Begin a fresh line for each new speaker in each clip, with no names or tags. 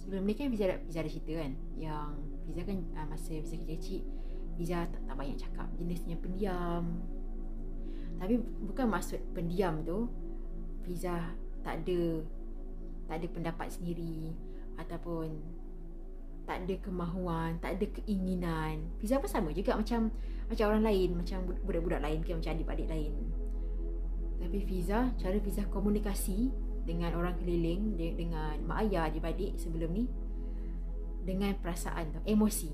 sebelum ni kan Fiza ada cerita kan, yang Fiza kan masa Fiza kecil-kecil, Fiza tak banyak cakap, jenisnya pendiam. Tapi bukan maksud pendiam tu Fiza tak ada pendapat sendiri, ataupun tak ada kemahuan, tak ada keinginan. Fiza pun sama juga macam orang lain, macam budak-budak lain ke, macam adik-adik lain. Tapi Fiza, cara Fiza komunikasi dengan orang keliling, dengan mak ayah, adik-adik sebelum ni, dengan perasaan tu, emosi.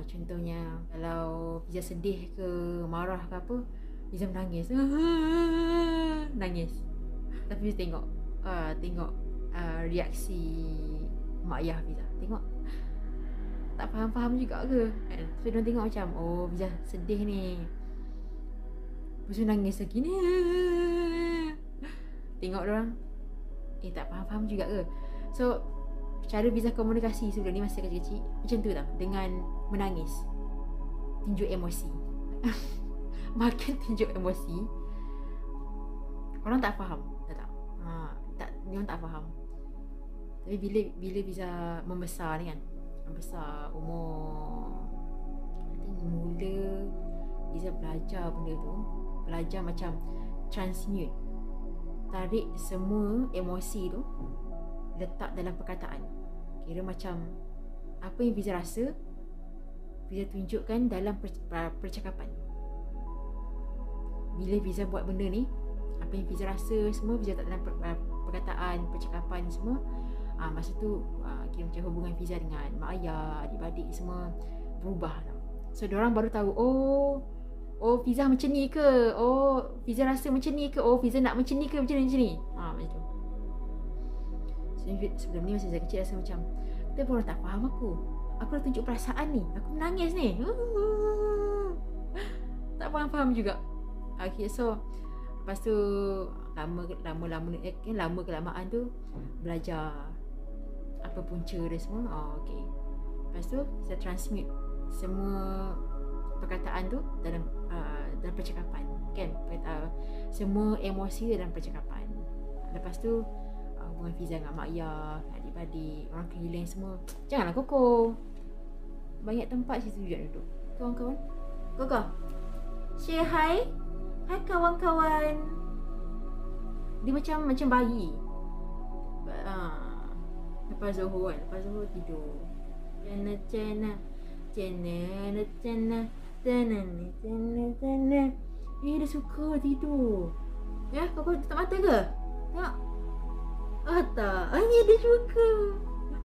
Contohnya kalau Fiza sedih ke, marah ke apa, Fiza menangis. Nangis. Tapi Fiza tengok reaksi mak ayah Fiza. Tengok tak faham-faham juga ke kan? So diorang tengok macam, oh Fiza sedih ni, lepas tu nangis lagi ni. Tengok diorang tak faham-faham juga ke. So cara Fiza komunikasi sebelum ni masa kecil-kecil macam tu tau, dengan menangis, tunjuk emosi. Makin tunjuk emosi, orang tak faham, diorang tak faham. Tapi bila Fiza membesar ni kan, membesar umur, I think mula Fiza belajar benda tu, belajar macam transmute, tarik semua emosi tu, letak dalam perkataan. Kira macam apa yang Fiza rasa, Fiza tunjukkan dalam percakapan. Bila Fiza buat benda ni, apa yang Fiza rasa semua Fiza letak dalam perkataan, percakapan semua. Masa tu kira macam hubungan Fiza dengan mak ayah, adik-adik semua berubah tau. So diorang baru tahu, oh Fiza macam ni ke, oh Fiza rasa macam ni ke, oh Fiza nak macam ni ke, macam ni. Macam tu. So, sebelum ni masa Fiza kecil rasa macam, kenapa orang tak faham aku dah tunjuk perasaan ni, aku menangis ni. Tak faham-faham juga. Okay, so lepas tu lama kelamaan tu belajar apa punca dia semua. Okay, lepas tu saya transmute semua perkataan tu dalam percakapan kan, semua emosi dalam percakapan. Lepas tu hubungan Fiza dengan mak ayah, adik-adik, orang keliling semua, janganlah Koko, banyak tempat situ juga duduk. Kawan-kawan, Koko say hi kawan-kawan. Dia macam bayi. Lepas Zuhur tidur. Cana. Dia suka tidur. Ya, kau tutup mata ke? Tengok. Tak. Ni dia suka.